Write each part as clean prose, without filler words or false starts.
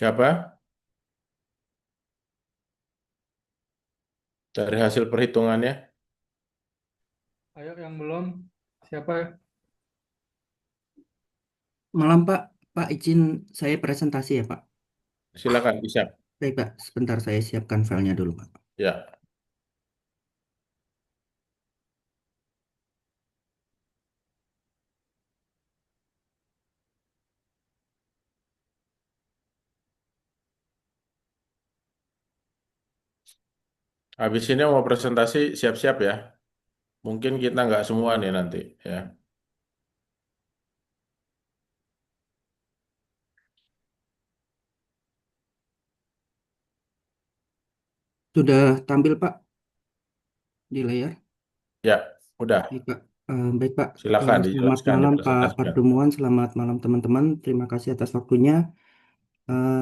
Siapa? Dari hasil perhitungannya, Ayo yang belum, siapa? Malam Pak, Pak izin saya presentasi ya Pak. silakan bisa. Baik Pak, sebentar saya siapkan filenya dulu Pak. Ya, habis ini mau presentasi siap-siap ya. Mungkin kita nggak semua nih nanti ya. Sudah tampil Pak di layar? Ya, udah. Baik Pak. Baik Pak. Silakan Selamat dijelaskan, malam Pak dipresentasikan. Pardemuan, selamat malam teman-teman. Terima kasih atas waktunya.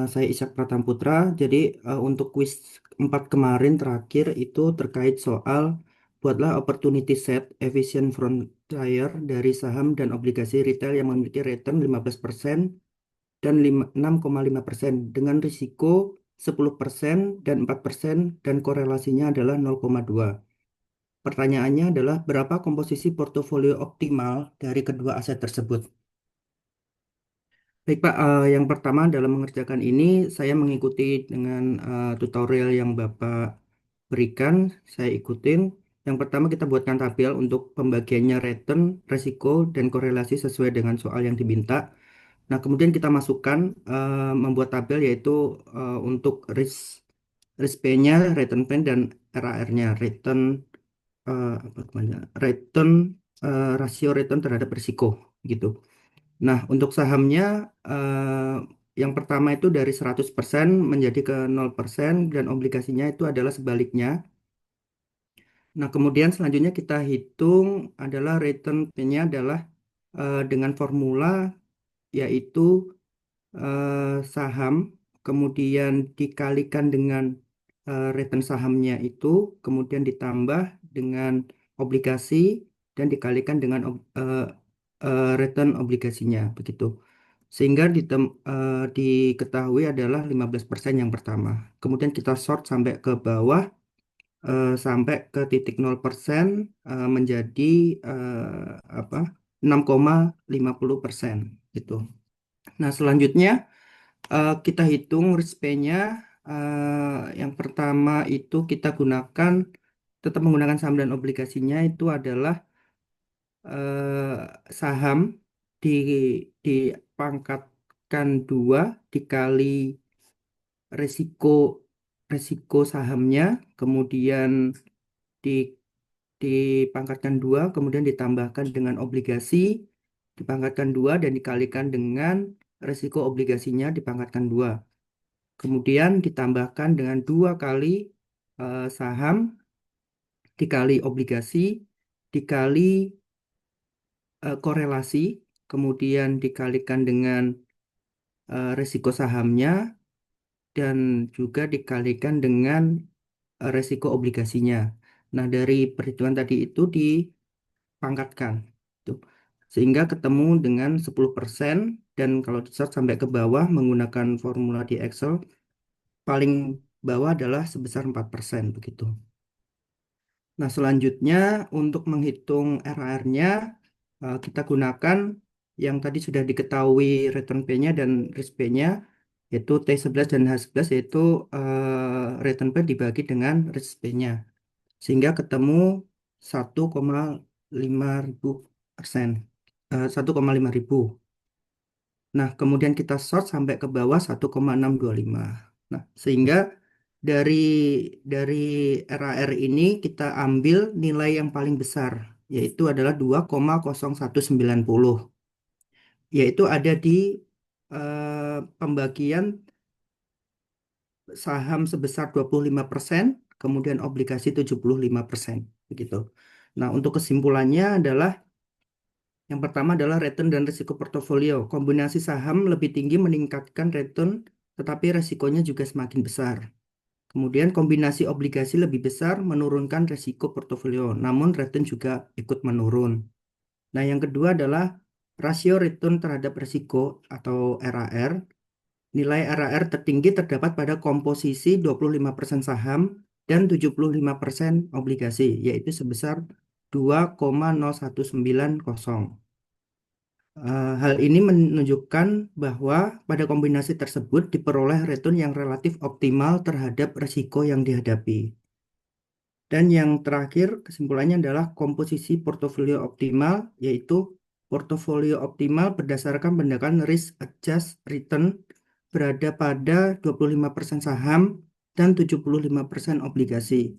Saya Ishak Pratamputra. Jadi untuk kuis 4 kemarin terakhir itu terkait soal buatlah opportunity set efficient frontier dari saham dan obligasi retail yang memiliki return 15% dan 6,5% dengan risiko 10% dan 4% dan korelasinya adalah 0,2. Pertanyaannya adalah berapa komposisi portofolio optimal dari kedua aset tersebut? Baik Pak, yang pertama dalam mengerjakan ini saya mengikuti dengan tutorial yang Bapak berikan, saya ikutin. Yang pertama kita buatkan tabel untuk pembagiannya return, resiko, dan korelasi sesuai dengan soal yang diminta. Nah, kemudian kita masukkan membuat tabel yaitu untuk risk pay-nya, return plan, dan RAR-nya, apa namanya, rasio return terhadap risiko gitu. Nah, untuk sahamnya yang pertama itu dari 100% menjadi ke 0% dan obligasinya itu adalah sebaliknya. Nah, kemudian selanjutnya kita hitung adalah return P-nya adalah dengan formula yaitu saham, kemudian dikalikan dengan return sahamnya itu, kemudian ditambah dengan obligasi dan dikalikan dengan return obligasinya, begitu. Sehingga diketahui adalah 15% yang pertama. Kemudian kita sort sampai ke bawah, sampai ke titik 0% menjadi apa 6,50% gitu. Nah, selanjutnya kita hitung risk pay-nya. Yang pertama itu kita gunakan tetap menggunakan saham dan obligasinya itu adalah saham di dipangkatkan 2 dikali resiko resiko sahamnya, kemudian di dipangkatkan 2 kemudian ditambahkan dengan obligasi, dipangkatkan 2 dan dikalikan dengan resiko obligasinya dipangkatkan 2. Kemudian ditambahkan dengan 2 kali saham dikali obligasi dikali korelasi, kemudian dikalikan dengan resiko sahamnya dan juga dikalikan dengan resiko obligasinya. Nah, dari perhitungan tadi itu dipangkatkan. Tuh. Sehingga ketemu dengan 10% dan kalau di sort sampai ke bawah menggunakan formula di Excel, paling bawah adalah sebesar 4% begitu. Nah, selanjutnya untuk menghitung RAR-nya, kita gunakan yang tadi sudah diketahui return P-nya dan risk P-nya, yaitu T11 dan H11, yaitu return P dibagi dengan risk P-nya. Sehingga ketemu 1,5 ribu persen, 1,5 ribu. Nah, kemudian kita sort sampai ke bawah 1,625. Nah, sehingga dari dari RAR ini kita ambil nilai yang paling besar, yaitu adalah 2,0190, yaitu ada di pembagian saham sebesar 25%, kemudian obligasi 75%, begitu. Nah, untuk kesimpulannya adalah yang pertama adalah return dan risiko portofolio. Kombinasi saham lebih tinggi meningkatkan return, tetapi resikonya juga semakin besar. Kemudian kombinasi obligasi lebih besar menurunkan risiko portofolio, namun return juga ikut menurun. Nah, yang kedua adalah rasio return terhadap risiko atau RAR. Nilai RAR tertinggi terdapat pada komposisi 25% saham dan 75% obligasi, yaitu sebesar 2,0190. Hal ini menunjukkan bahwa pada kombinasi tersebut diperoleh return yang relatif optimal terhadap risiko yang dihadapi. Dan yang terakhir, kesimpulannya adalah komposisi portofolio optimal, yaitu portofolio optimal berdasarkan pendekatan risk adjust return berada pada 25% saham dan 75% obligasi.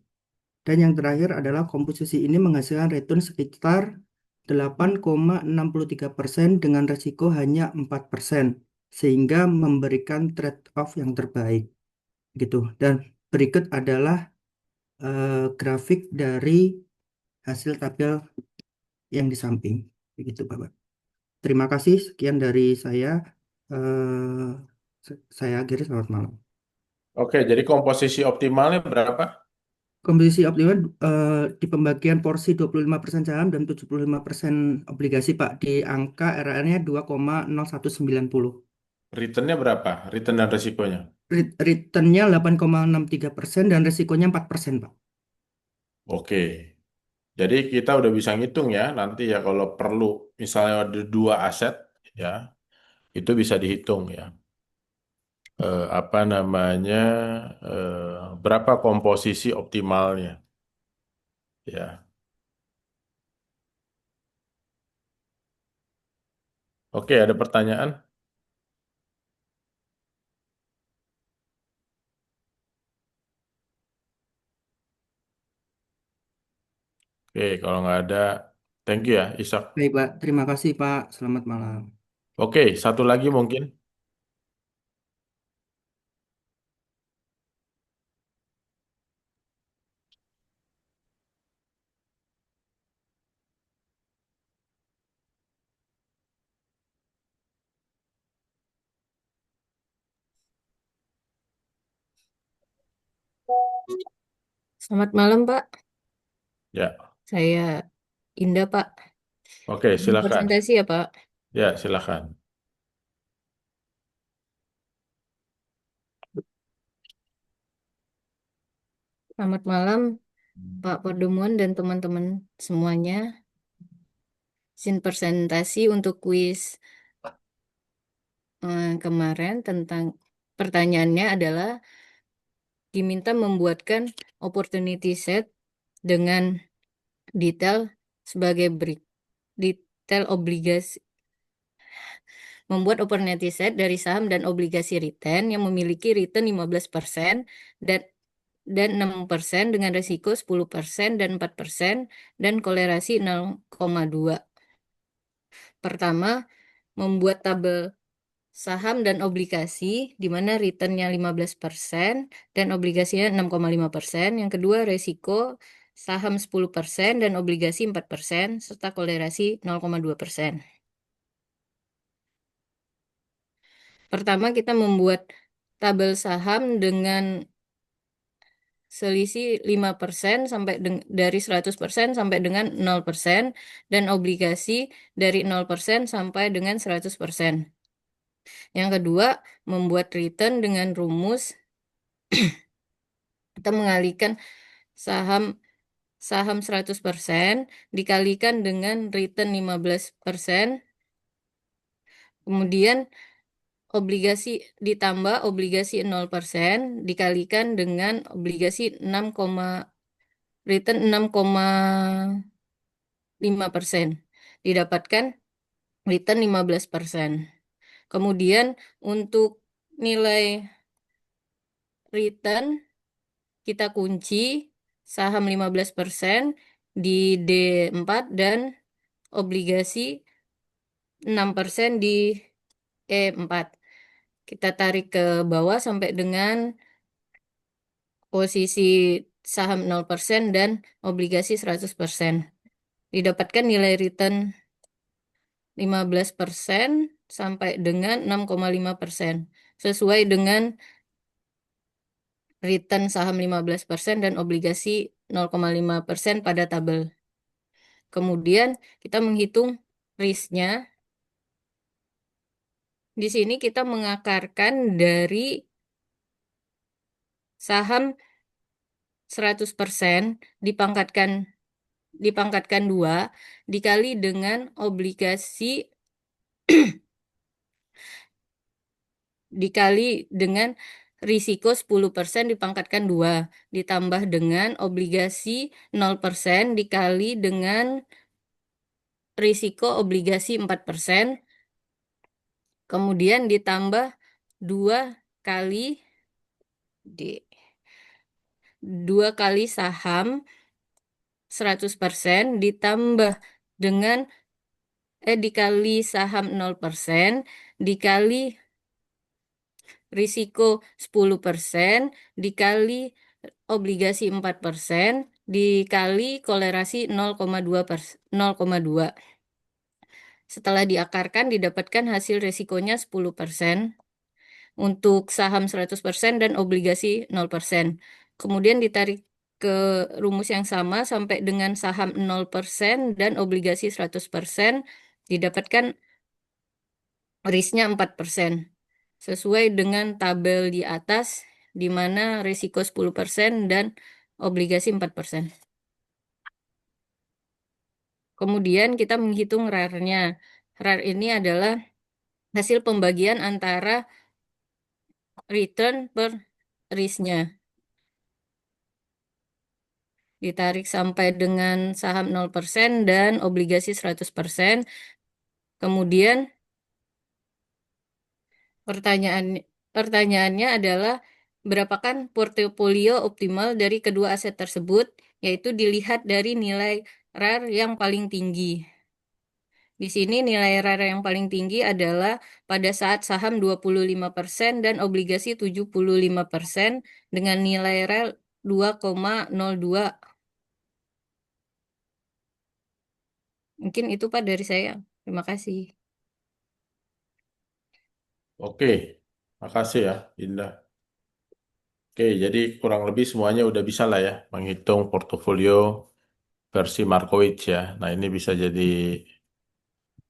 Dan yang terakhir adalah komposisi ini menghasilkan return sekitar 8,63% dengan risiko hanya 4%, sehingga memberikan trade-off yang terbaik gitu. Dan berikut adalah grafik dari hasil tabel yang di samping. Begitu, Bapak. Terima kasih. Sekian dari saya. Eh, saya akhiri. Selamat malam. Oke, jadi komposisi optimalnya berapa? Komposisi optimal di pembagian porsi 25% saham dan 75% obligasi, Pak. Di angka RR-nya 2,0190. Returnnya berapa? Return dan risikonya. Returnnya 8,63% dan risikonya 4%, Pak. Oke, jadi kita udah bisa ngitung ya, nanti ya kalau perlu, misalnya ada dua aset, ya, itu bisa dihitung ya. Apa namanya, berapa komposisi optimalnya, ya. Oke, ada pertanyaan? Oke, kalau nggak ada, thank you ya, Ishak. Baik, Pak. Terima kasih, Pak. Selamat malam. Oke, satu lagi mungkin. Selamat malam, Pak. Ya, Saya Indah, Pak. oke, Izin silakan. presentasi ya, Pak. Ya, silakan. Selamat malam, Pak Pertemuan dan teman-teman semuanya. Izin presentasi untuk kuis kemarin tentang pertanyaannya adalah diminta membuatkan opportunity set dengan detail sebagai berikut. Detail obligasi membuat opportunity set dari saham dan obligasi return yang memiliki return 15% dan 6% dengan risiko 10% dan 4% dan kolerasi 0,2. Pertama, membuat tabel saham dan obligasi di mana returnnya 15% dan obligasinya 6,5%. Yang kedua, risiko saham 10% dan obligasi 4% serta kolerasi 0,2%. Pertama, kita membuat tabel saham dengan selisih 5% sampai dari 100% sampai dengan 0% dan obligasi dari 0% sampai dengan 100%. Yang kedua, membuat return dengan rumus kita mengalihkan saham saham 100% dikalikan dengan return 15%, kemudian obligasi ditambah obligasi 0% dikalikan dengan obligasi return 6,5%. Didapatkan return 15%. Kemudian untuk nilai return kita kunci saham 15% di D4 dan obligasi 6% di E4. Kita tarik ke bawah sampai dengan posisi saham 0% dan obligasi 100%. Didapatkan nilai return 15% sampai dengan 6,5%. Sesuai dengan return saham 15% dan obligasi 0,5% pada tabel. Kemudian kita menghitung risknya. Di sini kita mengakarkan dari saham 100% dipangkatkan dipangkatkan 2 dikali dengan obligasi dikali dengan risiko 10% dipangkatkan 2 ditambah dengan obligasi 0% dikali dengan risiko obligasi 4%, kemudian ditambah 2 kali di 2 kali saham 100% ditambah dengan dikali saham 0% dikali risiko 10% dikali obligasi 4% dikali kolerasi 0,2. Setelah diakarkan didapatkan hasil risikonya 10% untuk saham 100% dan obligasi 0%. Kemudian ditarik ke rumus yang sama sampai dengan saham 0% dan obligasi 100% didapatkan risknya 4%. Sesuai dengan tabel di atas di mana risiko 10% dan obligasi 4%. Kemudian kita menghitung RAR-nya. RAR ini adalah hasil pembagian antara return per risk-nya. Ditarik sampai dengan saham 0% dan obligasi 100%. Kemudian pertanyaan pertanyaannya adalah berapakah portofolio optimal dari kedua aset tersebut, yaitu dilihat dari nilai RAR yang paling tinggi. Di sini nilai RAR yang paling tinggi adalah pada saat saham 25% dan obligasi 75% dengan nilai RAR 2,02. Mungkin itu Pak dari saya. Terima kasih. Oke, makasih ya, Indah. Oke, jadi kurang lebih semuanya udah bisa lah ya menghitung portofolio versi Markowitz ya. Nah, ini bisa jadi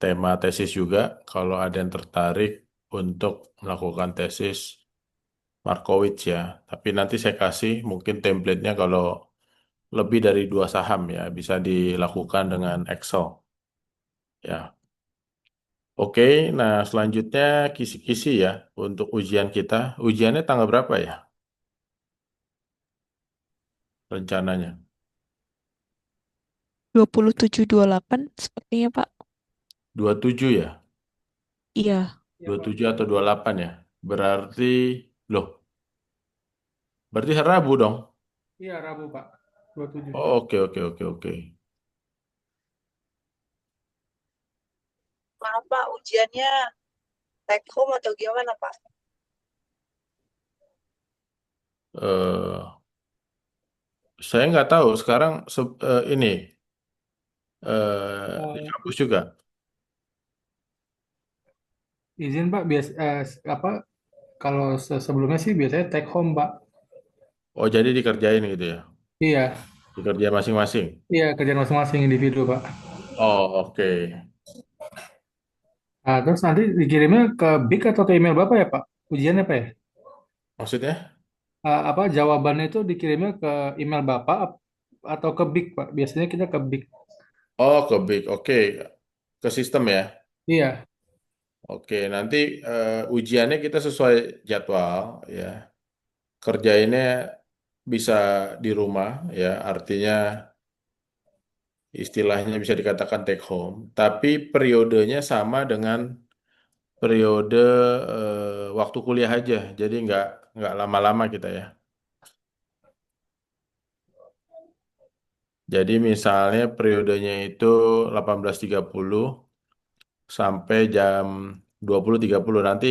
tema tesis juga kalau ada yang tertarik untuk melakukan tesis Markowitz ya. Tapi nanti saya kasih mungkin template-nya kalau lebih dari 2 saham ya, bisa dilakukan dengan Excel ya. Oke, nah selanjutnya kisi-kisi ya untuk ujian kita. Ujiannya tanggal berapa ya rencananya? 27-28 sepertinya Pak. 27 ya? Iya, Iya, dua puluh Pak. tujuh atau 28 ya? Berarti, loh, berarti hari Rabu dong? Iya, Rabu, Pak. 27. Oh, oke, oke, oke, oke. Maaf Pak, ujiannya take home atau gimana Pak? Eh, saya nggak tahu sekarang ini di Eh, kampus juga. izin Pak, apa kalau sebelumnya sih biasanya take home Pak. Oh, jadi dikerjain gitu ya? Iya, Dikerjain masing-masing? iya kerjaan masing-masing individu Pak. Oh, oke. Nah, terus nanti dikirimnya ke BIK atau ke email Bapak ya Pak? Ujiannya Pak ya? Maksudnya? Apa jawabannya itu dikirimnya ke email Bapak atau ke BIK Pak? Biasanya kita ke BIK. Oh, ke Big. Oke. Ke sistem ya? Iya, Oke, nanti ujiannya kita sesuai jadwal ya. Kerjainnya bisa di rumah ya, artinya istilahnya bisa dikatakan take home, tapi periodenya sama dengan periode waktu kuliah aja, jadi nggak lama-lama kita ya. Jadi misalnya periodenya itu 18.30 sampai jam 20.30 nanti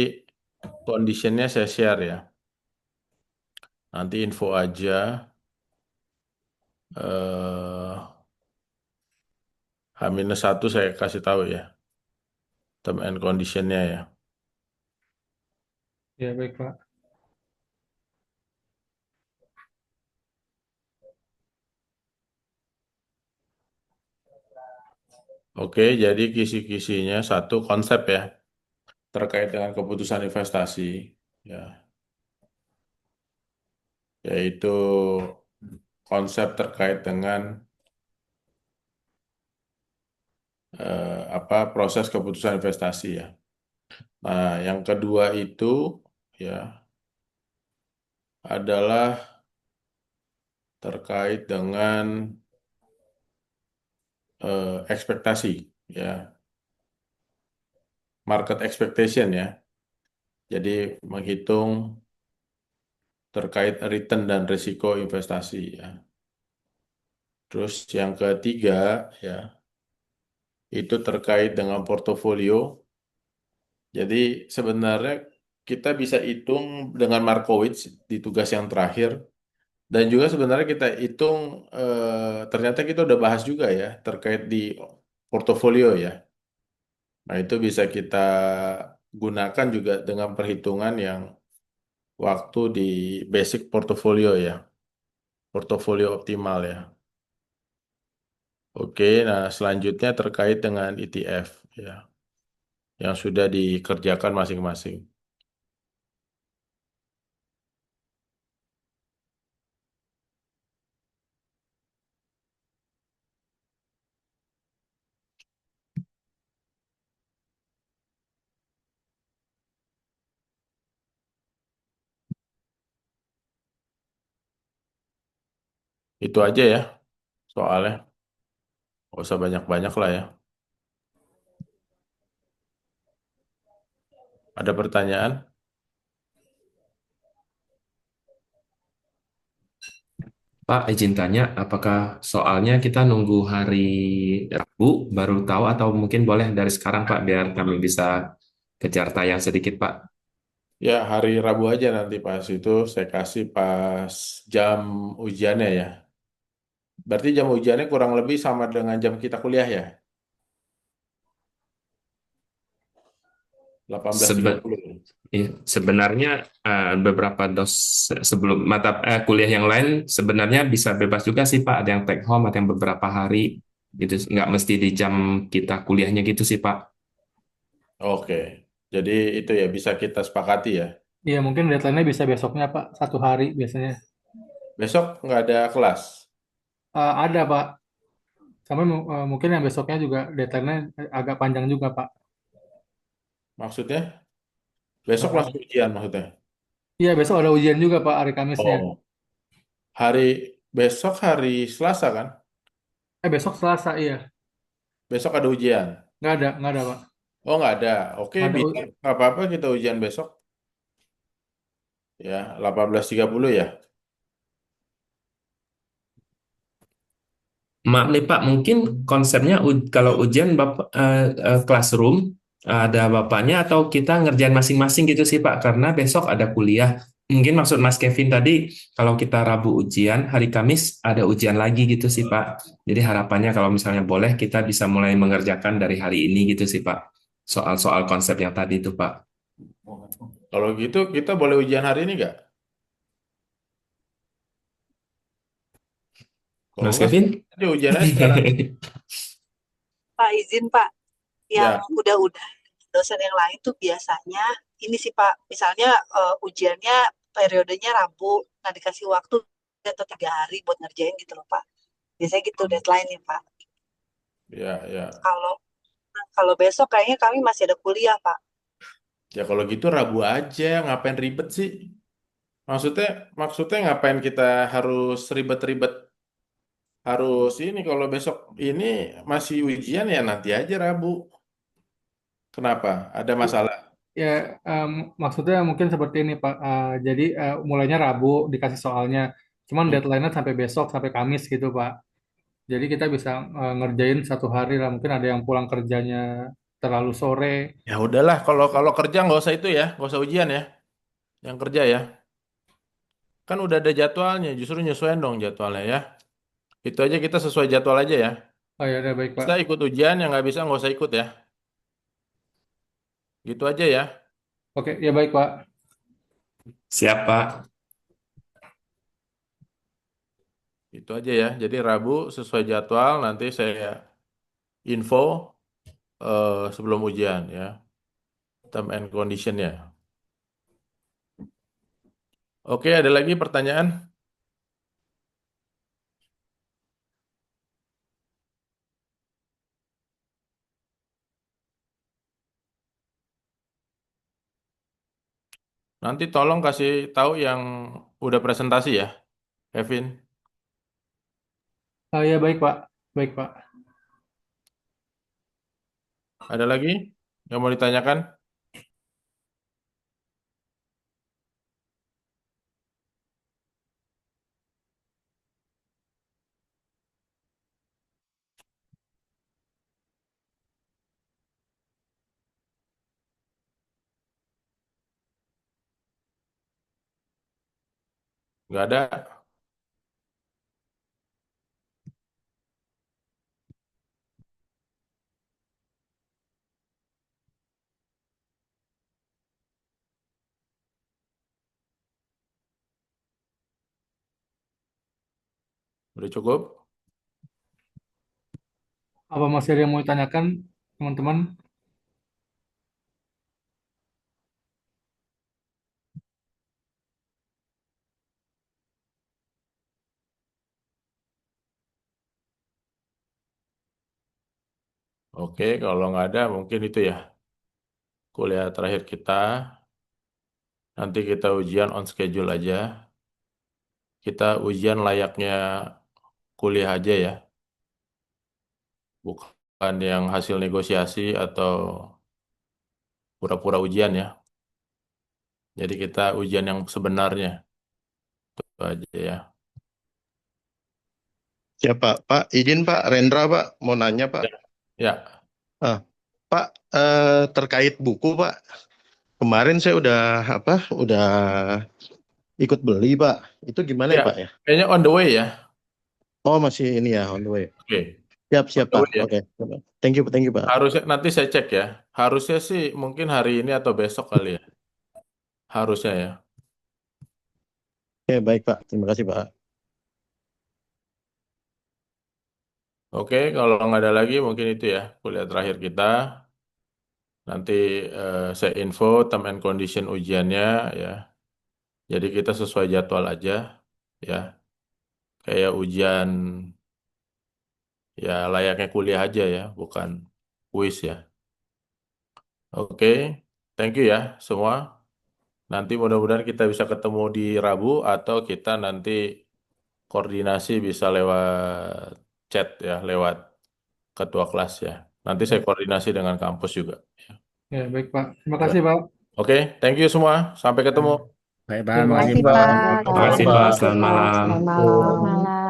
conditionnya saya share ya. Nanti info aja eh H-1 saya kasih tahu ya, term and conditionnya ya. ya baik Pak. Oke, jadi kisi-kisinya satu konsep ya. terkait dengan keputusan investasi, ya, yaitu konsep terkait dengan apa proses keputusan investasi ya. Nah, yang kedua itu ya adalah terkait dengan ekspektasi ya, market expectation ya. Jadi menghitung terkait return dan risiko investasi ya. Terus yang ketiga ya itu terkait dengan portofolio. Jadi sebenarnya kita bisa hitung dengan Markowitz di tugas yang terakhir. Dan juga sebenarnya kita hitung, ternyata kita udah bahas juga ya terkait di portofolio ya. Nah itu bisa kita gunakan juga dengan perhitungan yang waktu di basic portofolio ya, portofolio optimal ya. Oke, nah selanjutnya terkait dengan ETF ya, yang sudah dikerjakan masing-masing. Itu aja ya soalnya, nggak usah banyak-banyak lah ya. Ada pertanyaan? Pak, izin tanya, apakah soalnya kita nunggu hari Rabu baru tahu atau mungkin boleh dari sekarang Pak biar kami bisa kejar tayang sedikit Pak? Ya, hari Rabu aja nanti pas itu saya kasih pas jam ujiannya ya. Berarti jam ujiannya kurang lebih sama dengan jam kita kuliah ya, Sebe- 18.30. Sebenarnya beberapa sebelum mata kuliah yang lain sebenarnya bisa bebas juga sih Pak. Ada yang take home, ada yang beberapa hari gitu. Nggak mesti di jam kita kuliahnya gitu sih Pak. Oke, jadi itu ya bisa kita sepakati ya. Iya, mungkin deadline-nya bisa besoknya, Pak. 1 hari biasanya. Besok nggak ada kelas. Ada, Pak. Sampai mungkin yang besoknya juga deadline-nya agak panjang juga, Pak. Maksudnya besok Eh, langsung ujian maksudnya. iya, besok ada ujian juga, Pak, hari Kamisnya. Oh, hari besok hari Selasa kan? Besok Selasa, iya. Besok ada ujian. Nggak ada, Pak. Oh nggak ada. Oke, Nggak ada. bisa. Nggak apa-apa kita ujian besok ya 18.30 ya. Maaf nih Pak, mungkin konsepnya kalau ujian Bapak classroom ada Bapaknya atau kita ngerjain masing-masing gitu sih Pak, karena besok ada kuliah. Mungkin maksud Mas Kevin tadi kalau kita Rabu ujian, hari Kamis ada ujian lagi gitu sih Pak. Jadi harapannya kalau misalnya boleh kita bisa mulai mengerjakan dari hari ini gitu sih Pak. Soal-soal konsep yang tadi itu Pak. Kalau gitu kita boleh ujian hari ini nggak? Kalau Mas nggak, Kevin? aja ujiannya sekarang. Pak izin Pak, yang Ya, udah dosen yang lain tuh biasanya ini sih Pak, misalnya ujiannya periodenya Rabu, nah dikasih waktu 2 atau 3 hari buat ngerjain gitu loh Pak. Biasanya gitu deadline nih Pak. ya, ya. Kalau kalau besok kayaknya kami masih ada kuliah Pak. Ya kalau gitu Rabu aja, ngapain ribet sih? Maksudnya, maksudnya ngapain kita harus ribet-ribet? Harus ini kalau besok ini masih ujian ya nanti aja Rabu. Kenapa? Ada masalah? Ya, maksudnya mungkin seperti ini, Pak. Jadi mulainya Rabu dikasih soalnya, cuman Hmm. deadline-nya sampai besok, sampai Kamis gitu, Pak. Jadi kita bisa ngerjain 1 hari lah. Mungkin ada yang pulang kerjanya terlalu sore. Ya udahlah, kalau kalau kerja nggak usah itu ya, nggak usah ujian ya. Yang kerja ya, kan udah ada jadwalnya. Justru nyesuaiin dong jadwalnya ya. Itu aja kita sesuai jadwal aja ya. Oh ya, udah baik, Pak. Bisa ikut ujian, yang nggak bisa nggak usah ikut ya. Gitu aja ya. Oke, ya baik, Pak. Siapa? Itu aja ya. Jadi Rabu sesuai jadwal nanti saya info sebelum ujian ya. term and condition-nya. Oke, ada lagi pertanyaan? Nanti tolong kasih tahu yang udah presentasi ya, Kevin. Ya baik Pak, baik Pak. Ada lagi yang mau ditanyakan? Nggak ada. Udah cukup? Apa masih ada yang mau ditanyakan teman-teman? Oke, kalau nggak ada mungkin itu ya kuliah terakhir kita. Nanti kita ujian on schedule aja. Kita ujian layaknya kuliah aja ya, bukan yang hasil negosiasi atau pura-pura ujian ya. Jadi kita ujian yang sebenarnya itu aja ya. Siapa? Pak, izin Pak, Rendra Pak, mau nanya Pak. Ya, Ah, Pak, terkait buku Pak, kemarin saya udah ikut beli Pak. Itu gimana ya ya. Pak ya? Kayaknya on the way ya. Oh masih ini ya, on the way. Oke, Siap, on siap the Pak. way ya. Oke. Thank you Pak. Harusnya nanti saya cek ya. Harusnya sih mungkin hari ini atau besok kali ya. Harusnya ya. Oke, baik Pak. Terima kasih Pak. Oke, kalau nggak ada lagi mungkin itu ya kuliah terakhir kita. Nanti saya info term and condition ujiannya ya. Jadi kita sesuai jadwal aja ya. Kayak ujian ya layaknya kuliah aja ya, bukan kuis ya. Oke, thank you ya semua. Nanti mudah-mudahan kita bisa ketemu di Rabu atau kita nanti koordinasi bisa lewat chat ya, lewat ketua kelas ya. Nanti saya koordinasi dengan kampus juga. Ya baik Pak. Terima Ya. kasih Pak. Oke, thank you semua. Sampai ketemu. Baik, Pak. Terima Makasih, kasih Pak. Pak. Terima kasih Pak, selamat malam. Selamat malam.